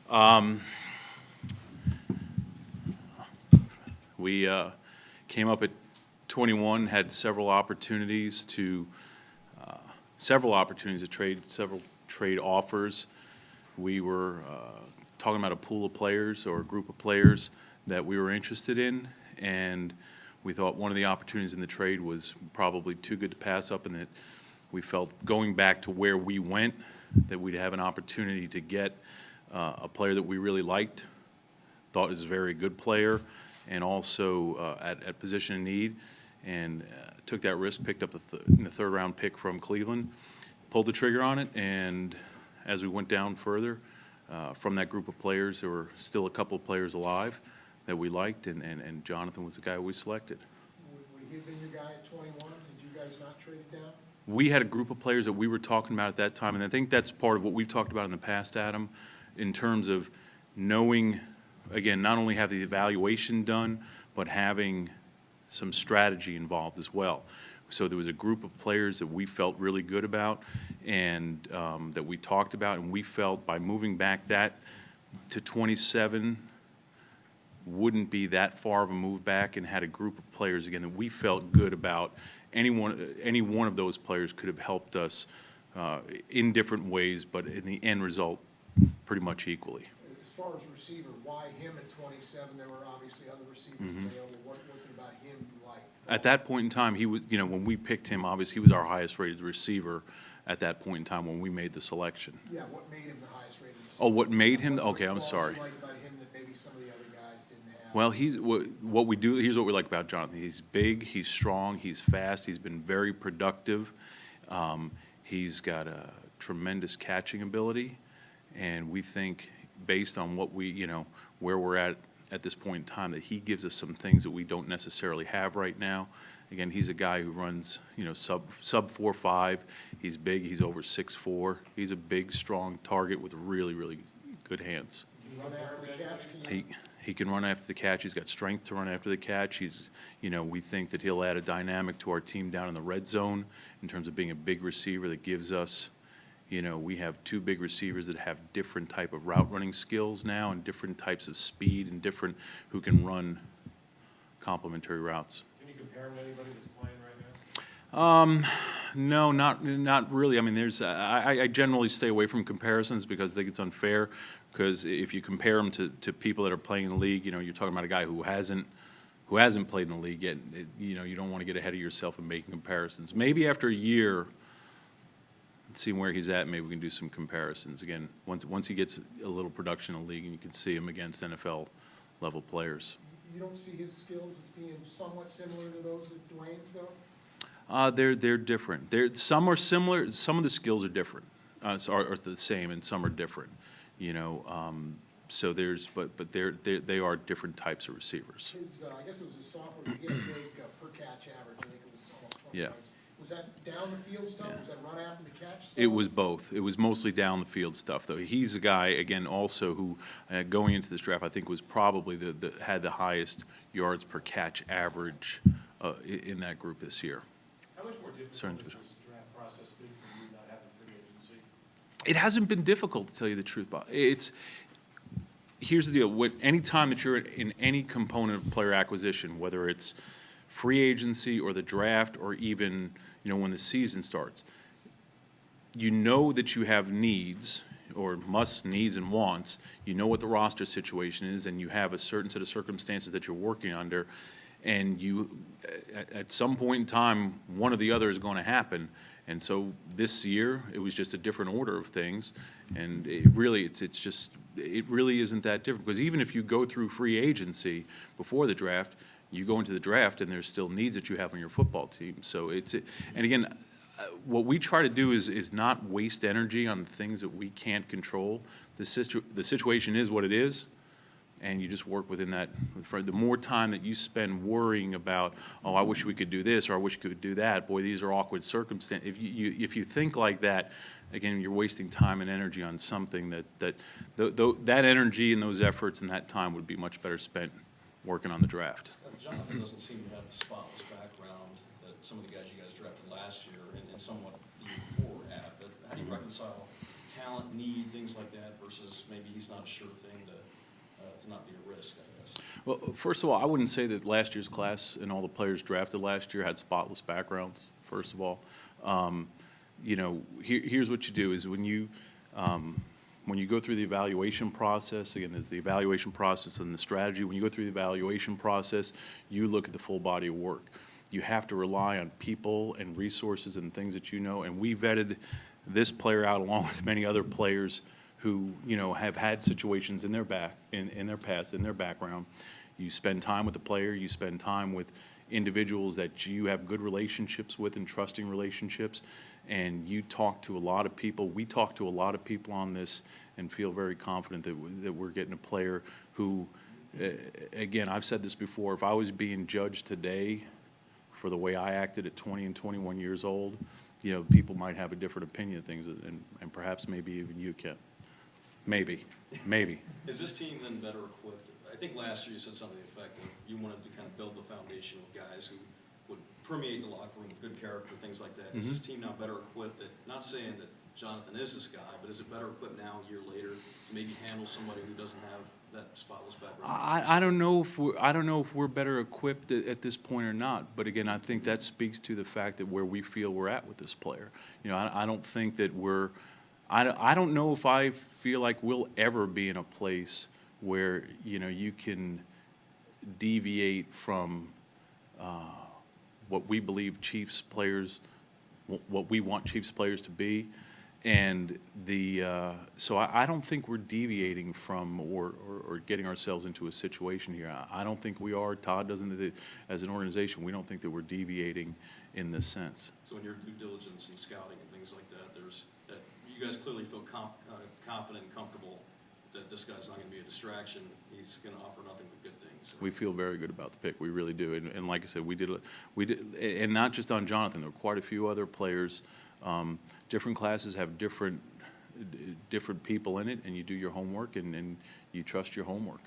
Um, we came up at 21, had several opportunities to trade, several trade offers. We were talking about a pool of players or a group of players that we were interested in, and we thought one of the opportunities in the trade was probably too good to pass up, and that we felt going back to where we went that we'd have an opportunity to get a player that we really liked, thought was a very good player, and also at position of need, and took that risk, picked up the third-round pick from Cleveland, pulled the trigger on it, and as we went down further, from that group of players, there were still a couple of players alive that we liked, and Jonathan was the guy we selected. Would he have been your guy at 21? Did you guys not trade it down? We had a group of players that we were talking about at that time, and I think that's part of what we've talked about in the past, Adam, in terms of knowing, again, not only have the evaluation done, but having some strategy involved as well. So there was a group of players that we felt really good about and that we talked about, and we felt by moving back that to 27 wouldn't be that far of a move back, and had a group of players, again, that we felt good about. Any one of those players could have helped us in different ways, but in the end result, pretty much equally. As far as receiver, why him at 27? There were obviously other receivers available. What was it about him you liked? At that point in time, he was, when we picked him, obviously he was our highest rated receiver at that point in time when we made the selection. Yeah, what made him the highest rated receiver? Oh, what made him? Okay, I'm sorry. What you like about him that maybe some of the other guys didn't have? Well, what we do. Here's what we like about Jonathan. He's big, he's strong, he's fast. He's been very productive. He's got a tremendous catching ability, and we think, based on what we, where we're at this point in time, that he gives us some things that we don't necessarily have right now. Again, he's a guy who runs, sub 4.5. He's big. He's over 6'4". He's a big, strong target with really, really good hands. Can you run after the catch? He can run after the catch. He's got strength to run after the catch. He's, we think that he'll add a dynamic to our team down in the red zone in terms of being a big receiver that gives us, we have two big receivers that have different type of route running skills now and different types of speed and different who can run complementary routes. Can you compare him to anybody that's playing right now? No, not really. I mean, I generally stay away from comparisons because I think it's unfair. Because if you compare them to people that are playing in the league, you're talking about a guy who hasn't played in the league yet. You don't want to get ahead of yourself in making comparisons. Maybe after a year, see where he's at. Maybe we can do some comparisons again. Once he gets a little production in the league, and you can see him against NFL level players. You don't see his skills as being somewhat similar to those of Dwayne's, though? They're different. Some are similar. Some of the skills are different, are the same, and some are different. So there's, but they are different types of receivers. I guess it was his sophomore. You get a big per catch average. I think it was almost 20 Yeah. points. Was that down the field stuff? Yeah. Was that run after the catch stuff? It was both. It was mostly down the field stuff, though. He's a guy, again, also who, going into this draft, I think was probably had the highest yards per catch average in that group this year. How much more difficult has this draft process been for you not having free agency? It hasn't been difficult, to tell you the truth, Bob. Here's the deal. Any time that you're in any component of player acquisition, whether it's free agency or the draft or even, when the season starts, you know that you have needs or needs and wants. You know what the roster situation is, and you have a certain set of circumstances that you're working under, and at some point in time, one or the other is going to happen. And so this year, it was just a different order of things, and it really isn't that different, because even if you go through free agency before the draft, you go into the draft and there's still needs that you have on your football team. So and again, what we try to do is not waste energy on things that we can't control. The situation is what it is, and you just work within that. The more time that you spend worrying about, I wish we could do this, or I wish we could do that, boy, these are awkward circumstances. If you think like that, again, you're wasting time and energy on something that energy and those efforts and that time would be much better spent working on the draft. Jonathan doesn't seem to have the spotless background that some of the guys you guys drafted last year and somewhat the year before have. But how do you reconcile talent, need, things like that, versus maybe he's not a sure thing to not be a risk, I guess? Well, first of all, I wouldn't say that last year's class and all the players drafted last year had spotless backgrounds, first of all. You know, here's what you do is when you go through the evaluation process, again, there's the evaluation process and the strategy. When you go through the evaluation process, you look at the full body of work. You have to rely on people and resources and things that you know, and we vetted this player out along with many other players who, you know, have had situations in their past, in their background. You spend time with the player, you spend time with individuals that you have good relationships with and trusting relationships, and you talk to a lot of people. We talk to a lot of people on this and feel very confident that we're getting a player who, again, I've said this before, if I was being judged today for the way I acted at 20 and 21 years old, you know, people might have a different opinion of things, and perhaps maybe even you can. Maybe. Is this team then better equipped? I think last year you said something effective. You wanted to kind of build the foundation with guys who would permeate the locker room with good character, things like that. Is this team now better equipped? Not saying that Jonathan is this guy, but is it better equipped now, a year later, to maybe handle somebody who doesn't have that spotless background? I don't know if we're better equipped at this point or not. But again, I think that speaks to the fact that where we feel we're at with this player. You know, I don't think that we're. I don't know if I feel like we'll ever be in a place where, you know, you can deviate from what we believe Chiefs players, what we want Chiefs players to be, and so I don't think we're deviating from or getting ourselves into a situation here. I don't think we are. Todd doesn't. As an organization, we don't think that we're deviating in this sense. So in your due diligence and scouting and things like that, you guys clearly feel confident and comfortable that this guy's not going to be a distraction. He's going to offer nothing but good things. We feel very good about the pick. We really do. And like I said, we did, and not just on Jonathan. There were quite a few other players. Different classes have different people in it, and you do your homework and you trust your homework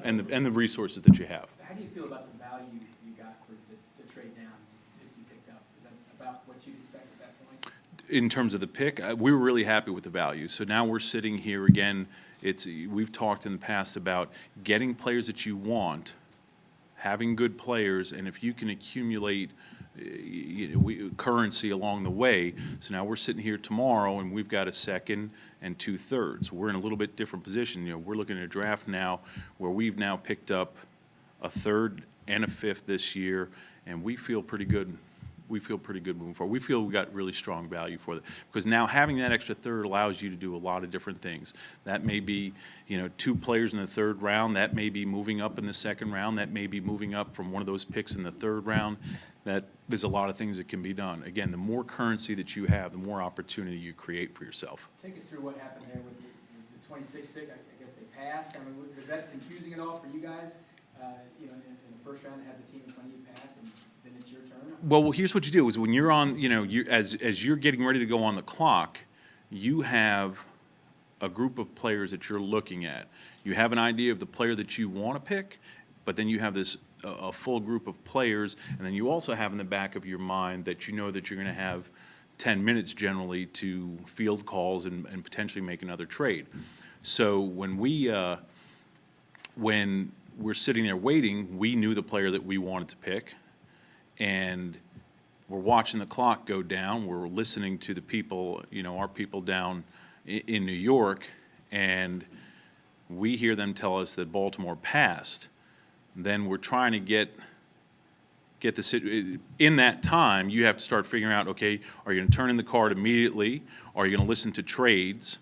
and the resources that you have. How do you feel about the value you got for the trade down that you picked up? Is that about what you'd expect at that point? In terms of the pick, we were really happy with the value. So now we're sitting here again. We've talked in the past about getting players that you want, having good players, and if you can accumulate currency along the way. So now we're sitting here tomorrow, and we've got a second and 2/3. We're in a little bit different position. You know, we're looking at a draft now where we've now picked up a third and a fifth this year, and we feel pretty good. We feel pretty good moving forward. We feel we got really strong value for it because now having that extra third allows you to do a lot of different things. That may be, you know, 2 players in the 3rd round. That may be moving up in the 2nd round. That may be moving up from one of those picks in the 3rd round. That there's a lot of things that can be done. Again, the more currency that you have, the more opportunity you create for yourself. Take us through what happened there with the 26th pick. I guess they passed. I mean, was that confusing at all for you guys? You know, in the 1st round, to have the team in front of you pass, and then it's your turn? Well, here's what you do: is when you're on, you know, as you're getting ready to go on the clock, you have a group of players that you're looking at. You have an idea of the player that you want to pick, but then you have this a full group of players, and then you also have in the back of your mind that you know that you're going to have 10 minutes generally to field calls and potentially make another trade. So when we're sitting there waiting, we knew the player that we wanted to pick, and we're watching the clock go down. We're listening to the people, you know, our people down in New York, and we hear them tell us that Baltimore passed. Then we're trying to get the in that time. You have to start figuring out, okay, are you going to turn in the card immediately? Are you going to listen to trades?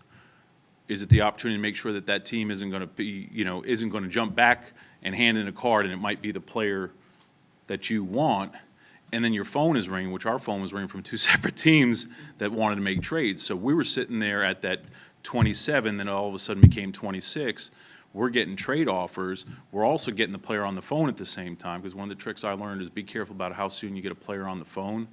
Is it the opportunity to make sure that that team isn't going to be, you know, isn't going to jump back and hand in a card, and it might be the player that you want? And then your phone is ringing, which our phone was ringing from 2 separate teams that wanted to make trades. So we were sitting there at that 27, then all of a sudden became 26. We're getting trade offers. We're also getting the player on the phone at the same time, because one of the tricks I learned is be careful about how soon you get a player on the phone,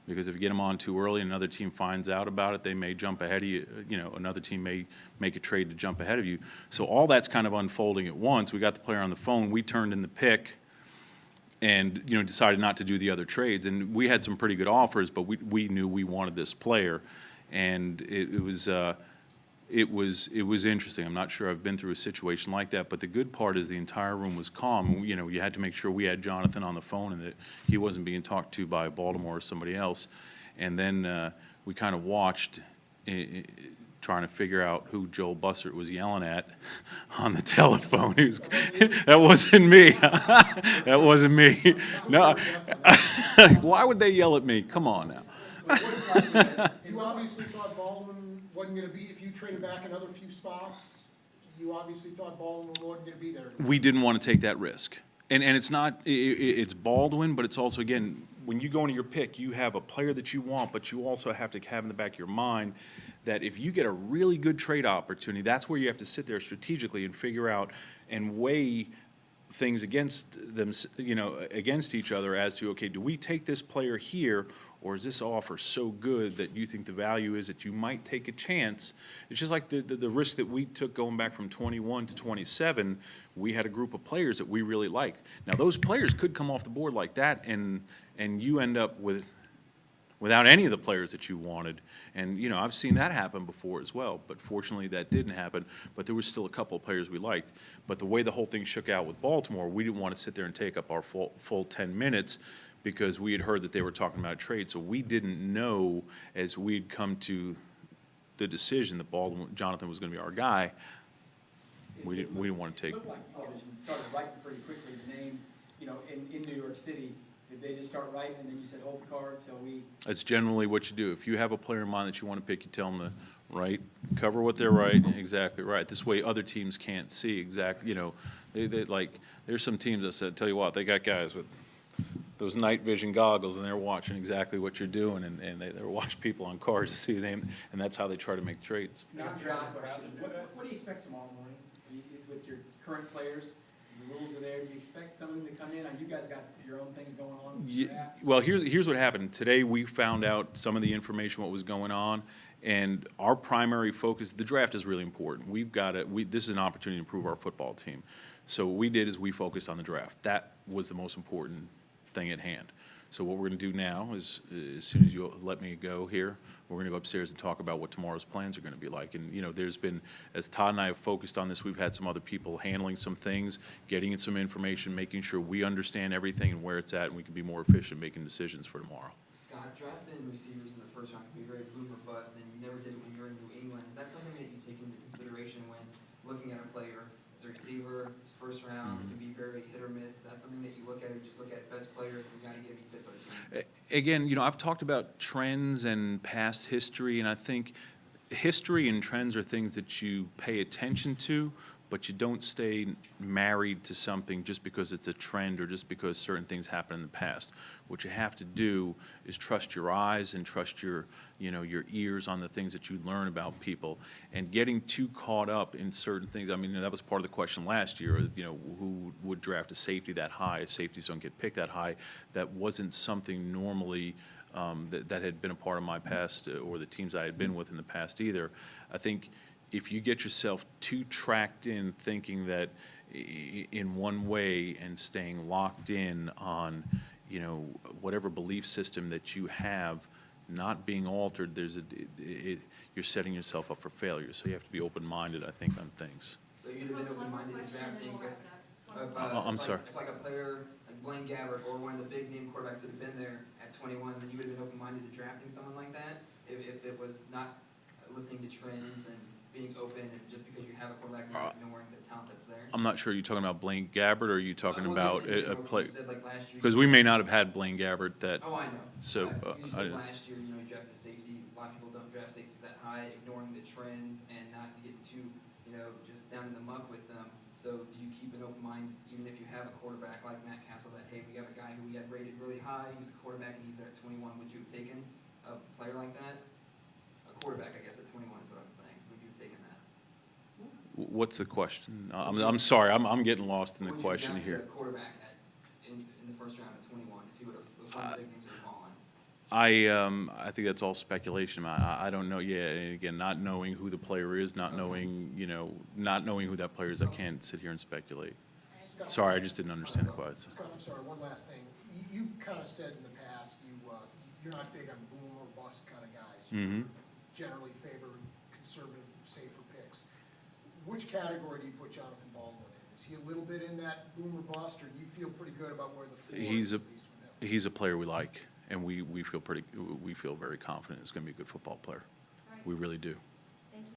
because if you get them on too early and another team finds out about it, they may jump ahead of you. You know, another team may make a trade to jump ahead of you. So all that's kind of unfolding at once. We got the player on the phone. We turned in the pick and, you know, decided not to do the other trades. And we had some pretty good offers, but we knew we wanted this player. And it was it was interesting. I'm not sure I've been through a situation like that, but the good part is the entire room was calm. You know, you had to make sure we had Jonathan on the phone and that he wasn't being talked to by Baltimore or somebody else. And then we kind of watched, trying to figure out who Joel Bussert was yelling at on the telephone. That wasn't me. That wasn't me. No. Why would they yell at me? Come on now. You obviously thought Baldwin wasn't gonna be, if you traded back another few spots, you obviously thought Baldwin wasn't gonna be there. We didn't want to take that risk. And it's not, it's Baldwin, but it's also, again, when you go into your pick, you have a player that you want, but you also have to have in the back of your mind that if you get a really good trade opportunity, that's where you have to sit there strategically and figure out and weigh things against them, you know, against each other as to, okay, do we take this player here, or is this offer so good that you think the value is that you might take a chance? It's just like the risk that we took going back from 21 to 27. We had a group of players that we really liked. Now, those players could come off the board like that, and you end up without any of the players that you wanted. And, you know, I've seen that happen before as well, but fortunately that didn't happen. But there was still a couple of players we liked. But the way the whole thing shook out with Baltimore, we didn't want to sit there and take up our full 10 minutes because we had heard that they were talking about a trade. So we didn't know, as we'd come to the decision that Jonathan was going to be our guy, we didn't want to take. It looked like television started writing pretty quickly, the name, you know, in New York City. Did they just start writing, and then you said, hold the card till we? That's generally what you do. If you have a player in mind that you want to pick, you tell them to write, cover what they're writing, exactly right. This way other teams can't see exactly, you know, they like, there's some teams that said, tell you what, they got guys with those night vision goggles, and they're watching exactly what you're doing, and they watch people on cars to see them, and that's how they try to make trades. Non-draft question. What do you expect tomorrow morning with your current players? The rules are there. Do you expect someone to come in? You guys got your own things going on with the draft? Well, here's what happened. Today we found out some of the information, what was going on, and our primary focus, the draft is really important. This is an opportunity to improve our football team. So what we did is we focused on the draft. That was the most important thing at hand. So what we're going to do now is, as soon as you let me go here, we're going to go upstairs and talk about what tomorrow's plans are going to be like. And, you know, there's been, as Todd and I have focused on this, we've had some other people handling some things, getting some information, making sure we understand everything and where it's at, and we can be more efficient making decisions for tomorrow. Scott, drafting receivers in the first round can be very boom or bust, and you never did it when you were in New England. Is that something that you take into consideration when looking at a player? It's a receiver, it's first round, it can be very hit or miss. Is that something that you look at, or you just look at best player, the guy he fits our team? Again, you know, I've talked about trends and past history, and I think history and trends are things that you pay attention to, but you don't stay married to something just because it's a trend or just because certain things happened in the past. What you have to do is trust your eyes and trust your ears on the things that you learn about people. And getting too caught up in certain things, I mean, that was part of the question last year, you know, who would draft a safety that high? Safeties don't get picked that high. That wasn't something normally that had been a part of my past or the teams I had been with in the past either. I think if you get yourself too tracked in thinking that in one way and staying locked in on, you know, whatever belief system that you have not being altered, you're setting yourself up for failure. So you have to be open-minded, I think, on things. So you'd have been open-minded to drafting I'm sorry. If like a player like Blaine Gabbert or one of the big name quarterbacks that had been there at 21, then you would have been open-minded to drafting someone like that if it was not listening to trends and being open, and just because you have a quarterback, not ignoring the talent that's there? I'm not sure. Are you talking about Blaine Gabbert, or are you talking about a player? Like Because we may not have had Blaine Gabbert that. Oh, I know. So you just said last year, you know, you drafted safety. A lot of people don't draft safeties that high, ignoring the trends and not getting too, you know, just down in the muck with them. So do you keep an open mind, even if you have a quarterback like Matt Castle, that, hey, we have a guy who we had rated really high, he was a quarterback and he's there at 21, would you have taken a player like that? A quarterback, I guess, at 21 is what I'm saying. Would you have taken that? What's the question? I'm sorry. I'm getting lost in the Would you question draft here. a quarterback in the first round at 21 if you would have, with one of the big names that have fallen? I think that's all speculation. I don't know. Yeah, and again, not knowing who the player is, not knowing, you know, not knowing who that player is, I can't sit here and speculate. Sorry, I just didn't understand the question. Scott, I'm sorry, one last thing. You've kind of said in the past, you're not big on boom or bust kind of guys. You generally favor conservative, safer which category do you put Jonathan Baldwin in? Is he a little bit in that boom or bust, or do you feel pretty good about where the floor is He's a, at least with him? he's a player we like, and we feel very confident he's going to be a good football player. We really do.